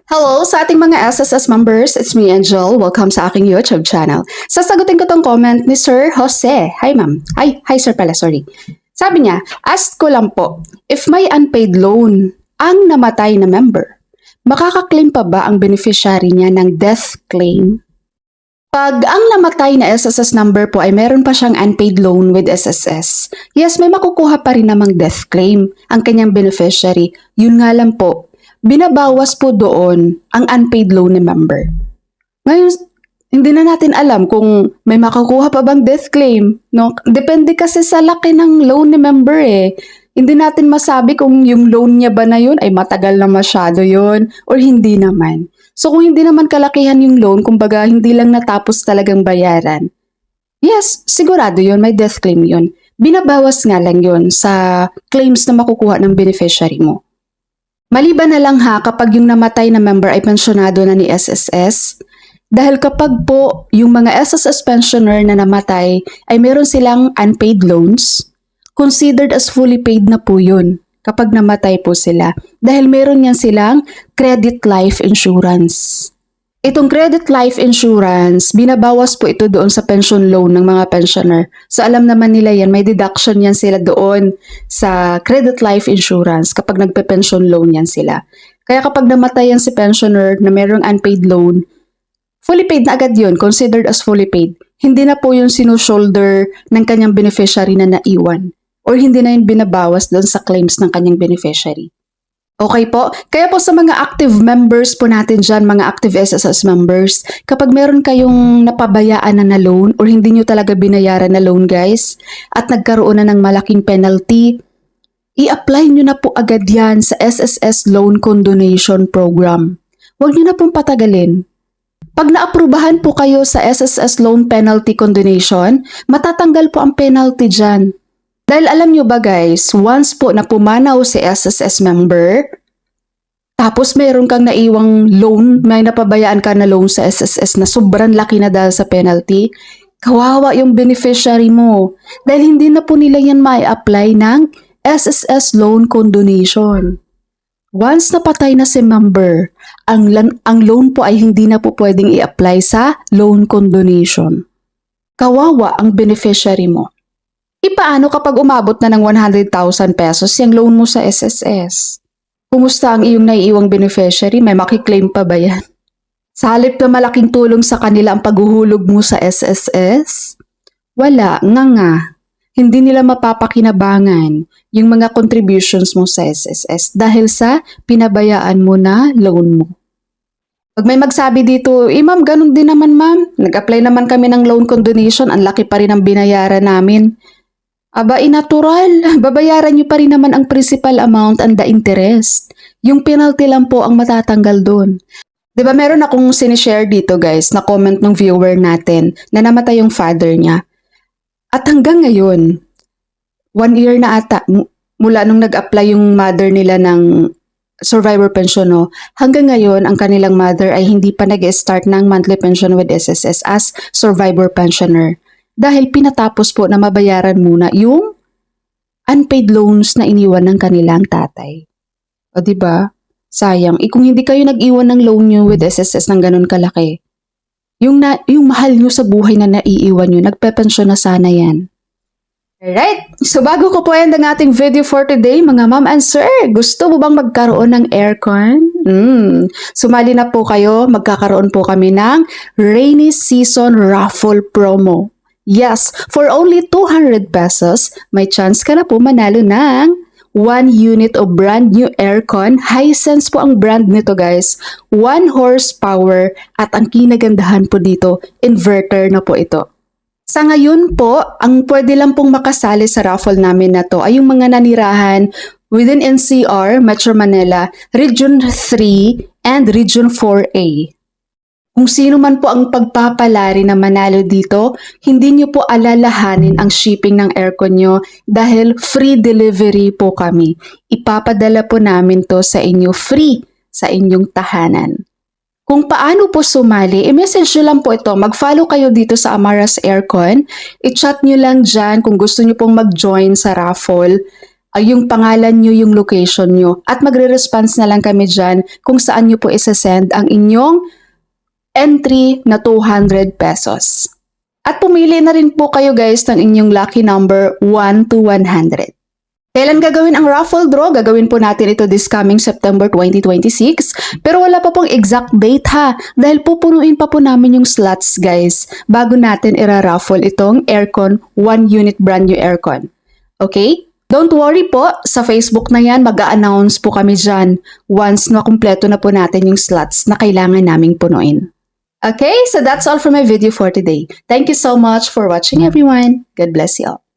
Hello sa ating mga SSS members, it's me Angel. Welcome sa aking YouTube channel. Sasagutin ko tong comment ni Sir Jose. Hi ma'am. Hi sir pala, sorry. Sabi niya, ask ko lang po, if may unpaid loan ang namatay na member, makaka-claim pa ba ang beneficiary niya ng death claim? Pag ang namatay na SSS number po ay meron pa siyang unpaid loan with SSS, yes, may makukuha pa rin namang death claim ang kanyang beneficiary. Yun nga lang po, binabawas po doon ang unpaid loan ni member. Ngayon, hindi na natin alam kung may makukuha pa bang death claim. No? Depende kasi sa laki ng loan ni member eh. Hindi natin masabi kung yung loan niya ba na yun ay matagal na masyado yun or hindi naman. So kung hindi naman kalakihan yung loan, kumbaga hindi lang natapos talagang bayaran, yes, sigurado yun, may death claim yun. Binabawas nga lang yun sa claims na makukuha ng beneficiary mo. Maliban na lang ha kapag yung namatay na member ay pensyonado na ni SSS, dahil kapag po yung mga SSS pensioner na namatay ay meron silang unpaid loans, considered as fully paid na po yun kapag namatay po sila dahil meron yan silang credit life insurance. Itong credit life insurance, binabawas po ito doon sa pension loan ng mga pensioner. So alam naman nila yan, may deduction yan sila doon sa credit life insurance kapag nagpe-pension loan yan sila. Kaya kapag namatay yan si pensioner na mayroong unpaid loan, fully paid na agad yun, considered as fully paid. Hindi na po yung sinushoulder ng kanyang beneficiary na naiwan or hindi na yung binabawas doon sa claims ng kanyang beneficiary. Okay po? Kaya po sa mga active members po natin dyan, mga active SSS members, kapag meron kayong napabayaan na loan or hindi nyo talaga binayaran na loan guys, at nagkaroon na ng malaking penalty, i-apply nyo na po agad yan sa SSS Loan Condonation Program. Huwag nyo na pong patagalin. Pag naaprubahan po kayo sa SSS Loan Penalty Condonation, matatanggal po ang penalty dyan. Dahil alam nyo ba guys, once po na pumanaw si SSS member, tapos meron kang naiwang loan, may napabayaan ka na loan sa SSS na sobrang laki na dahil sa penalty, kawawa yung beneficiary mo. Dahil hindi na po nila yan ma-apply ng SSS Loan Condonation. Once napatay na si member, ang loan po ay hindi na po pwedeng i-apply sa loan condonation. Kawawa ang beneficiary mo. Ipaano kapag umabot na ng 100,000 pesos yung loan mo sa SSS? Kumusta ang iyong naiiwang beneficiary? May makiklaim pa ba yan? Sa halip na malaking tulong sa kanila ang paghuhulog mo sa SSS? Wala, nga. Hindi nila mapapakinabangan yung mga contributions mo sa SSS dahil sa pinabayaan mo na loan mo. Pag may magsabi dito, ma'am, ganun din naman ma'am. Nag-apply naman kami ng loan condonation, ang laki pa rin ang binayaran namin. Aba, inatural. Babayaran nyo pa rin naman ang principal amount and the interest. Yung penalty lang po ang matatanggal doon. Diba meron akong sinishare dito guys na comment ng viewer natin na namatay yung father niya. At hanggang ngayon, 1 year na ata mula nung nag-apply yung mother nila ng survivor pension, no, hanggang ngayon ang kanilang mother ay hindi pa nag-start ng monthly pension with SSS as survivor pensioner. Dahil pinatapos po na mabayaran muna yung unpaid loans na iniwan ng kanilang tatay. O diba? Sayang. Kung hindi kayo nag-iwan ng loan nyo with SSS ng ganun kalaki, yung mahal nyo sa buhay na naiiwan nyo, nagpepensyon na sana yan. Alright, so bago ko po end ang ating video for today, mga ma'am and sir, gusto mo bang magkaroon ng aircon? Sumali na po kayo, magkakaroon po kami ng rainy season raffle promo. Yes, for only 200 pesos, may chance ka na po manalo ng 1 unit of brand new aircon. Hisense po ang brand nito guys. 1 horsepower at ang kinagandahan po dito, inverter na po ito. Sa ngayon po, ang pwede lang pong makasali sa raffle namin na to ay yung mga nanirahan within NCR, Metro Manila, Region 3 and Region 4A. Kung sino man po ang pagpapalari na manalo dito, hindi nyo po alalahanin ang shipping ng aircon nyo dahil free delivery po kami. Ipapadala po namin to sa inyo free sa inyong tahanan. Kung paano po sumali, i-message nyo lang po ito. Mag-follow kayo dito sa Amaras Aircon. I-chat nyo lang dyan kung gusto nyo pong mag-join sa raffle. yung pangalan nyo, yung location nyo. At magre-response na lang kami dyan kung saan nyo po isa-send ang inyong entry na 200 pesos. At pumili na rin po kayo guys ng inyong lucky number 1 to 100. Kailan gagawin ang raffle draw? Gagawin po natin ito this coming September 2026. Pero wala pa pong exact date ha. Dahil pupunuin pa po namin yung slots guys bago natin ira-raffle itong aircon, 1 unit brand new aircon. Okay? Don't worry po, sa Facebook na yan, mag-a-announce po kami dyan once na kumpleto na po natin yung slots na kailangan naming punuin. Okay, so that's all for my video for today. Thank you so much for watching everyone. God bless you all.